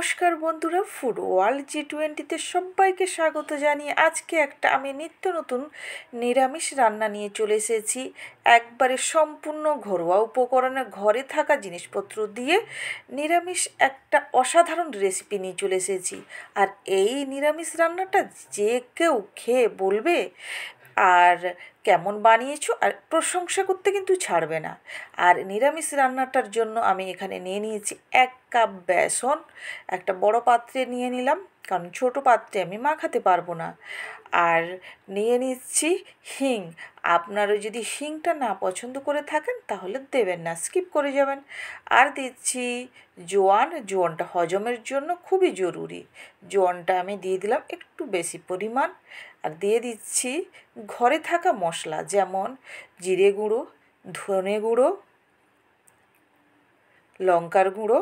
নমস্কার বন্ধুরা, food world G20-তে সবাইকে স্বাগত জানিয়ে আজকে আমি নিত্য নতুন নিরামিষ রান্না নিয়ে চলে এসেছি। একবারে সম্পূর্ণ ঘরোয়া উপকরণে ঘরে থাকা জিনিসপত্র দিয়ে নিরামিষ একটা অসাধারণ রেসিপি নিয়ে চলে এসেছি। আর এই নিরামিষ রান্নাটা যে কেউ খেয়ে বলবে আর কেমন বানিয়েছো, আর প্রশংসা করতে কিন্তু ছাড়বে না। আর নিরামিষ রান্নাটার জন্য আমি এখানে নিয়ে নিয়েছি 1 কাপ বেসন। একটা বড় পাত্রে নিয়ে নিলাম, কারণ ছোট পাত্রে আমি মাখাতে পারবো না। আর নিয়ে নিচ্ছি হিং। আপনারা যদি হিংটা না পছন্দ করে থাকেন তাহলে দেবেন না, স্কিপ করে যাবেন। আর দিচ্ছি জোয়ানটা হজমের জন্য খুবই জরুরি। জোয়ানটা আমি দিয়ে দিলাম একটু বেশি পরিমাণ। আর দিয়ে দিচ্ছি ঘরে থাকা মশলা, যেমন জিরে গুঁড়ো, ধনে গুঁড়ো, লঙ্কার গুঁড়ো,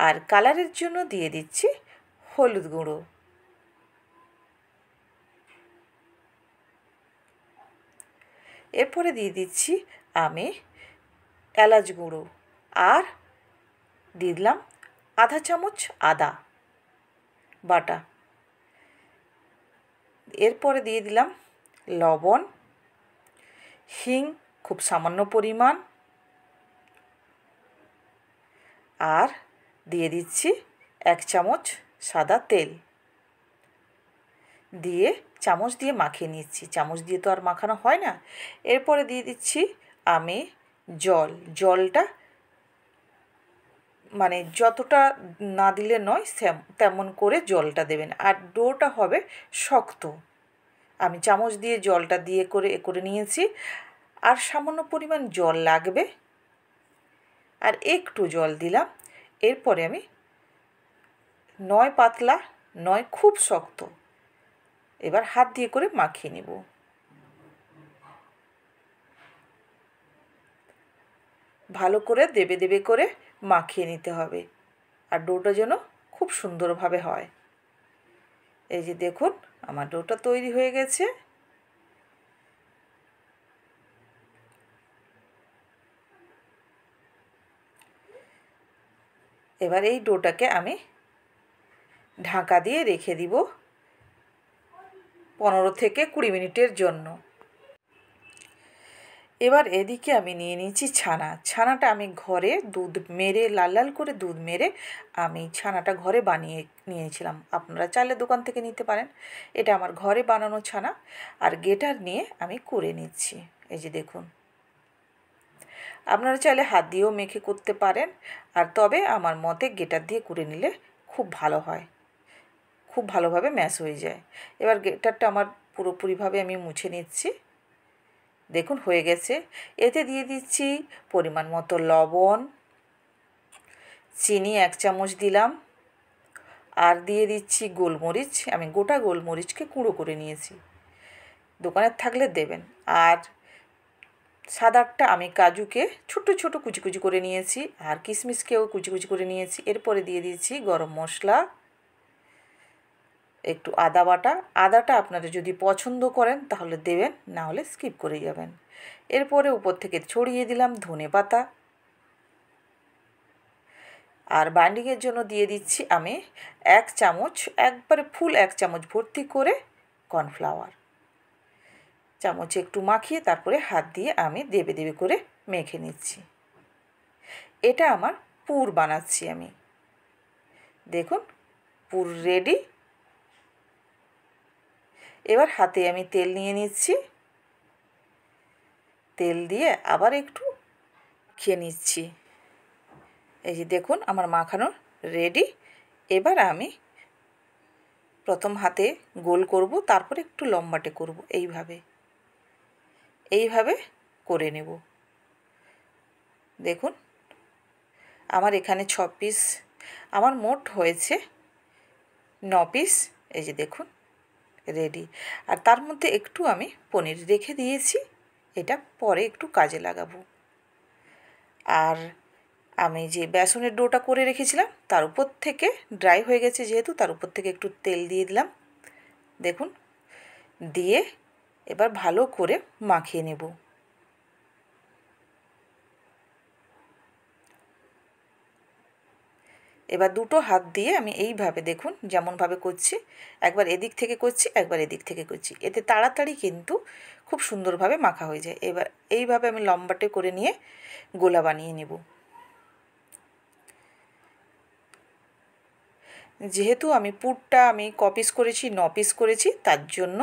আর কালারের জন্য দিয়ে দিচ্ছি হলুদ গুঁড়ো। এরপরে দিয়ে দিচ্ছি আমি এলাচ গুঁড়ো, আর দিয়ে দিলাম আধা চামচ আদা বাটা। এরপরে দিয়ে দিলাম লবণ, হিং খুব সামান্য পরিমাণ, আর দিয়ে দিচ্ছি 1 চামচ সাদা তেল। দিয়ে চামচ দিয়ে মাখিয়ে নিচ্ছি, চামচ দিয়ে তো আর মাখানো হয় না। এরপরে দিয়ে দিচ্ছি আমি জলটা মানে যতটা না দিলে নয় তেমন করে জলটা দেবেন। আর ডোটা হবে শক্ত। আমি চামচ দিয়ে জলটা দিয়ে করে নিয়েছি। আর সামান্য পরিমাণ জল লাগবে, আর একটু জল দিলাম। এরপরে আমি নয় পাতলা নয় খুব শক্ত, এবার হাত দিয়ে করে মাখিয়ে নেব। ভালো করে দেবে করে মাখিয়ে নিতে হবে, আর ডোটা যেন খুব সুন্দরভাবে হয়। এই যে দেখুন, আমার ডোটা তৈরি হয়ে গেছে। এবার এই ডোটাকে আমি ঢাকা দিয়ে রেখে দিব 15 থেকে 20 মিনিটের জন্য। এবার এদিকে আমি নিয়ে নিয়েছি ছানাটা আমি ঘরে দুধ মেরে লাল করে দুধ মেরে আমি ছানাটা ঘরে বানিয়ে নিয়েছিলাম। আপনারা চাইলে দোকান থেকে নিতে পারেন। এটা আমার ঘরে বানানো ছানা। আর গ্রেটার নিয়ে আমি করে নিচ্ছি। এই যে দেখুন, আপনারা চাইলে হাত দিয়েও মেখে করতে পারেন, আর তবে আমার মতে গ্রেটার দিয়ে করে নিলে খুব ভালো হয়, খুব ভালোভাবে ম্যাশ হয়ে যায়। এবার গ্রেটারটা আমার পুরোপুরিভাবে আমি মুছে নিচ্ছি। দেখুন হয়ে গেছে। এতে দিয়ে দিচ্ছি পরিমাণ মতো লবণ, চিনি 1 চামচ দিলাম, আর দিয়ে দিচ্ছি গোলমরিচ। আমি গোটা গোলমরিচকে গুঁড়ো করে নিয়েছি, দোকানের থাকলে দেবেন। আর সাদাটা আমি কাজুকে ছোট ছোট কুচি করে নিয়েছি, আর কিশমিশকেও কুচি করে নিয়েছি। এরপরে দিয়ে দিচ্ছি গরম মশলা, একটু আদা বাটা। আদাটা আপনারা যদি পছন্দ করেন তাহলে দেবেন, না হলে স্কিপ করে যাবেন। এরপরে উপর থেকে ছড়িয়ে দিলাম ধনেপাতা। আর বাইন্ডিংয়ের জন্য দিয়ে দিচ্ছি আমি 1 চামচ, একবারে ফুল 1 চামচ ভর্তি করে কর্নফ্লাওয়ার। চামচে একটু মাখিয়ে তারপরে হাত দিয়ে আমি দেবে করে মেখে নিচ্ছি। এটা আমার পুর বানাচ্ছি আমি। দেখুন পুর রেডি। এবার হাতে আমি তেল নিয়ে নিচ্ছি, তেল দিয়ে আবার একটু খেয়ে নিচ্ছি। এই যে দেখুন আমার মাখানো রেডি। এবার আমি প্রথম হাতে গোল করব, তারপরে একটু লম্বাটে করব। এইভাবে করে নেব। দেখুন আমার এখানে 6 পিস, আমার মোট হয়েছে 9 পিস। এই যে দেখুন রেডি। আর তার মধ্যে একটু আমি পনির রেখে দিয়েছি, এটা পরে একটু কাজে লাগাবো। আর আমি যে বেসনের ডোটা করে রেখেছিলাম তার উপর থেকে, ড্রাই হয়ে গেছে যেহেতু, তার উপর থেকে একটু তেল দিয়ে দিলাম। দেখুন দিয়ে এবার ভালো করে মাখিয়ে নেব। এবার দুটো হাত দিয়ে আমি এইভাবে দেখুন যেমনভাবে করছি, একবার এদিক থেকে করছি একবার এদিক থেকে করছি, এতে তাড়াতাড়ি কিন্তু খুব সুন্দরভাবে মাখা হয়ে যায়। এবার এইভাবে আমি লম্বাটে করে নিয়ে গোলা বানিয়ে নেব। যেহেতু আমি পুরটা আমি ক পিস করেছি, 9 পিস করেছি, তার জন্য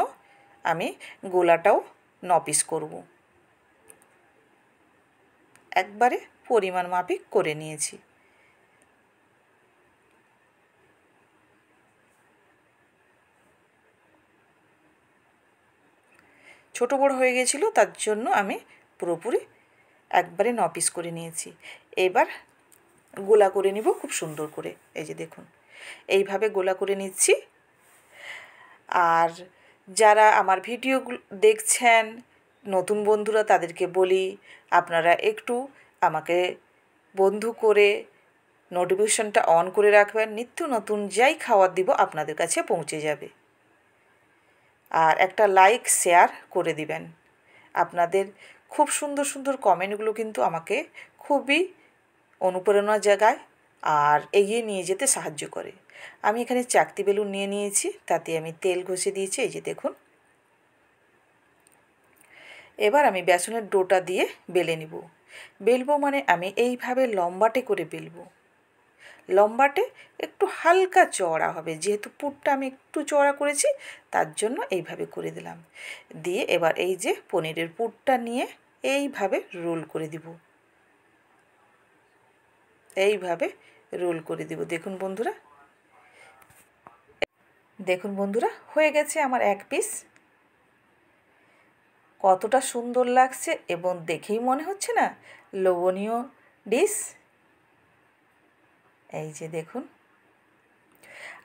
আমি গোলাটাও 9 পিস করব। একবারে পরিমাণ মাফিক করে নিয়েছি। ছোট বড় হয়ে গেছিলো, তার জন্য আমি পুরোপুরি একবারে 9 পিস করে নিয়েছি। এবার গোলা করে নিব খুব সুন্দর করে। এই যে দেখুন এইভাবে গোলা করে নিচ্ছি। আর যারা আমার ভিডিওগুলো দেখছেন নতুন বন্ধুরা, তাদেরকে বলি আপনারা একটু আমাকে বন্ধু করে নোটিফিকেশনটা অন করে রাখবেন। নিত্য নতুন যাই খাবার দিব আপনাদের কাছে পৌঁছে যাবে। আর একটা লাইক শেয়ার করে দিবেন। আপনাদের খুব সুন্দর সুন্দর কমেন্টগুলো কিন্তু আমাকে খুবই অনুপ্রেরণা জাগায় আর এগিয়ে নিয়ে যেতে সাহায্য করে। আমি এখানে চাকতি বেলুন নিয়ে নিয়েছি, তাতে আমি তেল ঘষে দিয়েছি। এই যে দেখুন, এবার আমি বেসনের ডোটা দিয়ে বেলে নিব। বেলবো মানে আমি এইভাবে লম্বাটে করে বেলবো। লম্বাটে একটু হালকা চওড়া হবে, যেহেতু পুরটা আমি একটু চওড়া করেছি তার জন্য এইভাবে করে দিলাম। দিয়ে এবার এই যে পনিরের পুরটা নিয়ে এইভাবে রোল করে দিব। এইভাবে রোল করে দিব। দেখুন বন্ধুরা, দেখুন বন্ধুরা, হয়ে গেছে আমার 1 পিস। কতটা সুন্দর লাগছে এবং দেখেই মনে হচ্ছে না লোভনীয় ডিশ। এই যে দেখুন,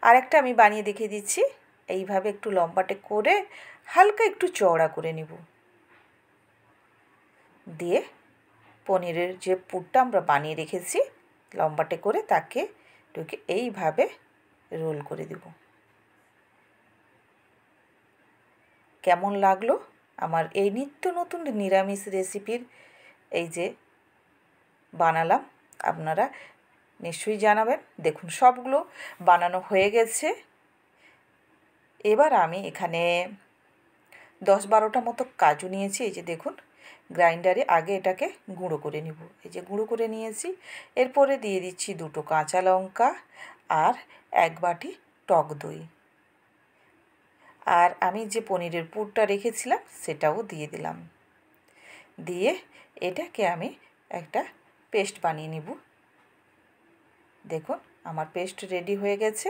আরেকটা আমি বানিয়ে দেখিয়ে দিচ্ছি। এইভাবে একটু লম্বাটে করে হালকা একটু চওড়া করে নিব। দিয়ে পনিরের যে পুরটা আমরা বানিয়ে রেখেছি লম্বাটে করে, তাকে ঢুকে এইভাবে রোল করে দেব। কেমন লাগলো আমার এই নিত্য নতুন নিরামিষ রেসিপির এই যে বানালাম, আপনারা নিশ্চয়ই জানাবেন। দেখুন সবগুলো বানানো হয়ে গেছে। এবার আমি এখানে 10-12টা মতো কাজু নিয়েছি। এই যে দেখুন, গ্রাইন্ডারে আগে এটাকে গুঁড়ো করে নিব। এই যে গুঁড়ো করে নিয়েছি। এরপরে দিয়ে দিচ্ছি 2টো কাঁচা লঙ্কা আর 1 বাটি টক দই। আর আমি যে পনিরের পুরটা রেখেছিলাম সেটাও দিয়ে দিলাম। দিয়ে এটাকে আমি একটা পেস্ট বানিয়ে নিব। দেখুন আমার পেস্ট রেডি হয়ে গেছে।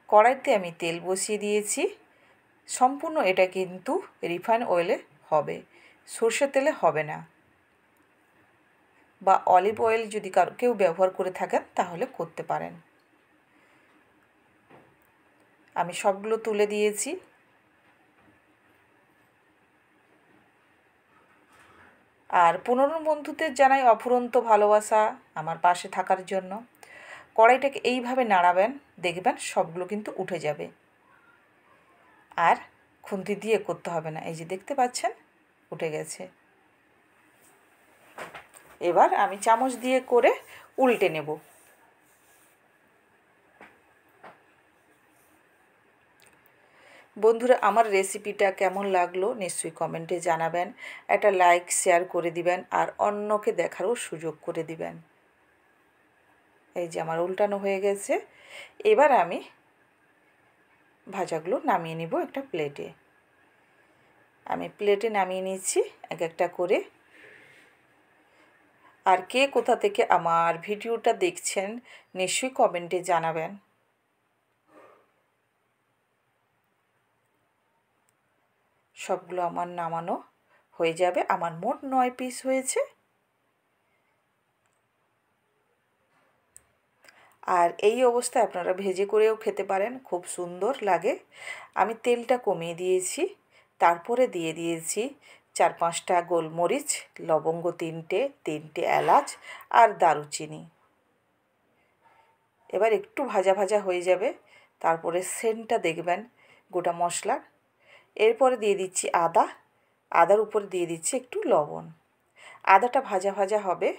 কড়াইতে আমি তেল বসিয়ে দিয়েছি। সম্পূর্ণ এটা কিন্তু রিফাইন অয়েলে হবে, সরষের তেলে হবে না। বা অলিভ অয়েল যদি কেউ ব্যবহার করে থাকেন তাহলে করতে পারেন। আমি সবগুলো তুলে দিয়েছি। আর 15 বন্ধুদের জানাই অফুরন্ত ভালোবাসা আমার পাশে থাকার জন্য। কড়াইটাকে এইভাবে নাড়াবেন, দেখবেন সবগুলো কিন্তু উঠে যাবে। আর খুন্তি দিয়ে করতে হবে না। এই যে দেখতে পাচ্ছেন উঠে গেছে। এবার আমি চামচ দিয়ে করে উল্টে নেব। বন্ধুরা আমার রেসিপিটা কেমন লাগলো নিশ্চয়ই কমেন্টে জানাবেন। একটা লাইক শেয়ার করে দিবেন আর অন্যকে দেখারও সুযোগ করে দিবেন। এই যে আমার উল্টানো হয়ে গেছে। এবার আমি ভাজাগুলো নামিয়ে নিব একটা প্লেটে। আমি প্লেটে নামিয়ে নিচ্ছি এক একটা করে। আর কে কোথা থেকে আমার ভিডিওটা দেখছেন নিশ্চয়ই কমেন্টে জানাবেন। সবগুলো আমার নামানো হয়ে যাবে। আমার মোট 9 পিস হয়েছে। আর এই অবস্থায় আপনারা ভেজে করেও খেতে পারেন, খুব সুন্দর লাগে। আমি তেলটা কমিয়ে দিয়েছি। তারপরে দিয়ে দিয়েছি 4-5টা গোলমরিচ, লবঙ্গ 3টে এলাচ আর দারুচিনি। এবার একটু ভাজা ভাজা হয়ে যাবে, তারপরে সেন্টটা দেখবেন গোটা মশলার। এরপরে দিয়ে দিচ্ছি আদা। আদার উপরে দিয়ে দিচ্ছি একটু লবণ। আদাটা ভাজা ভাজা হবে,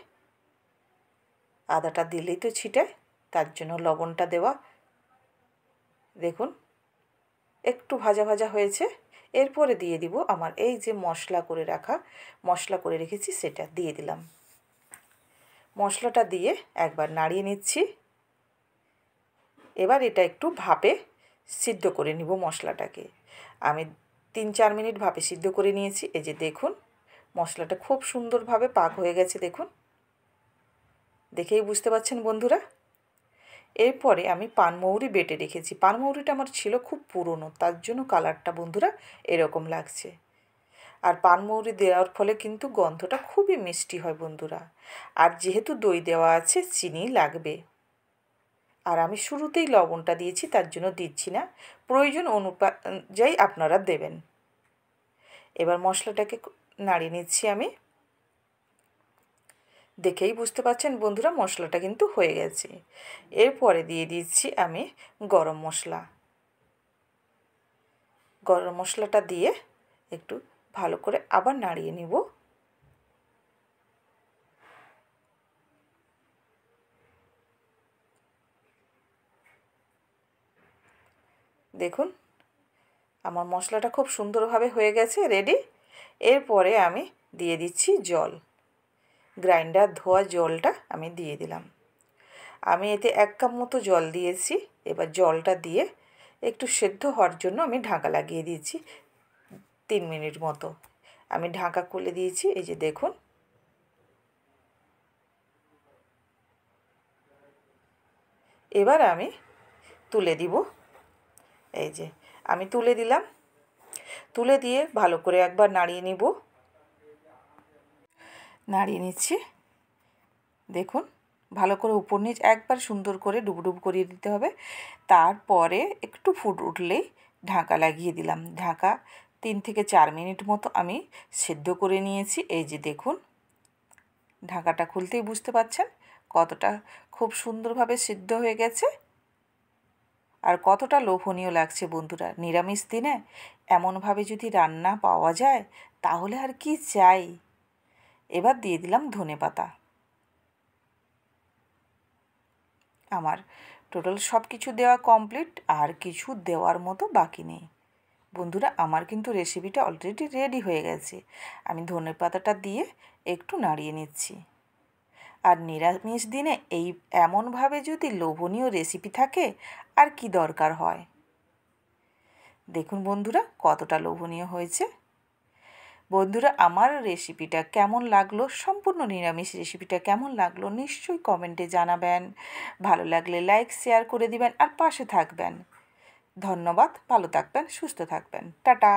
আদাটা দিলেই তো ছিটায়। তার জন্য লবণটা দেওয়া। দেখুন একটু ভাজা ভাজা হয়েছে। এরপরে দিয়ে দিব আমার এই যে মশলা করে রেখেছি সেটা দিয়ে দিলাম। মশলাটা দিয়ে একবার নাড়িয়ে নিচ্ছি। এবার এটা একটু ভাপে সিদ্ধ করে নিব মশলাটাকে। আমি 3-4 মিনিট ভাপে সিদ্ধ করে নিয়েছি। এই যে দেখুন মশলাটা খুব সুন্দরভাবে পাক হয়ে গেছে। দেখুন, দেখেই বুঝতে পারছেন বন্ধুরা। এরপরে আমি পানমৌরি বেটে রেখেছি। পানমৌরিটা আমার ছিল খুব পুরনো, তার জন্য কালারটা বন্ধুরা এরকম লাগছে। আর পানমৌরি দেওয়ার ফলে কিন্তু গন্ধটা খুবই মিষ্টি হয় বন্ধুরা। আর যেহেতু দই দেওয়া আছে চিনি লাগবে। আর আমি শুরুতেই লবণটা দিয়েছি, তার জন্য দিচ্ছি না, প্রয়োজন অনুযায়ী আপনারা দেবেন। এবার মশলাটাকে নাড়িয়ে নিচ্ছি আমি। দেখেই বুঝতে পারছেন বন্ধুরা মশলাটা কিন্তু হয়ে গেছে। এরপরে দিয়ে দিচ্ছি আমি গরম মশলা। গরম মশলাটা দিয়ে একটু ভালো করে আবার নাড়িয়ে নিব। দেখুন আমার মশলাটা খুব সুন্দরভাবে হয়ে গেছে, রেডি। এরপরে আমি দিয়ে দিচ্ছি জল। গ্রাইন্ডার ধোয়া জলটা আমি দিয়ে দিলাম। আমি এতে 1 কাপ মতো জল দিয়েছি। এবার জলটা দিয়ে একটু সেদ্ধ হওয়ার জন্য আমি ঢাকা লাগিয়ে দিয়েছি 3 মিনিট মতো। আমি ঢাকা খুলে দিয়েছি। এই যে দেখুন এবার আমি তুলে দিব। এই যে আমি তুলে দিলাম। তুলে দিয়ে ভালো করে একবার নাড়িয়ে নিব। নাড়িয়ে নিচ্ছি। দেখুন ভালো করে উপর নিচ একবার সুন্দর করে ডুবডুব করিয়ে দিতে হবে। তারপরে একটু ফুট উঠলেই ঢাকা লাগিয়ে দিলাম। ঢাকা 3 থেকে 4 মিনিট মতো আমি সেদ্ধ করে নিয়েছি। এই যে দেখুন ঢাকাটা খুলতেই বুঝতে পারছেন কতটা খুব সুন্দরভাবে সিদ্ধ হয়ে গেছে আর কতটা লোভনীয় লাগছে বন্ধুরা। নিরামিষ দিনে এমনভাবে যদি রান্না পাওয়া যায় তাহলে আর কি চাই। এবার দিয়ে দিলাম ধনেপাতা। আমার টোটাল সব কিছু দেওয়া কমপ্লিট, আর কিছু দেওয়ার মতো বাকি নেই বন্ধুরা। আমার কিন্তু রেসিপিটা অলরেডি রেডি হয়ে গেছে। আমি ধনেপাতাটা দিয়ে একটু নাড়িয়ে নিচ্ছি। আর নিরামিষ দিনে এমনভাবে যদি লোভনীয় রেসিপি থাকে আর কি দরকার হয়। দেখুন বন্ধুরা কতটা লোভনীয় হয়েছে। বন্ধুরা আমার রেসিপিটা কেমন লাগলো, সম্পূর্ণ নিরামিষ রেসিপিটা কেমন লাগলো নিশ্চয়ই কমেন্টে জানাবেন। ভালো লাগলে লাইক শেয়ার করে দিবেন আর পাশে থাকবেন। ধন্যবাদ। ভালো থাকবেন, সুস্থ থাকবেন। টাটা।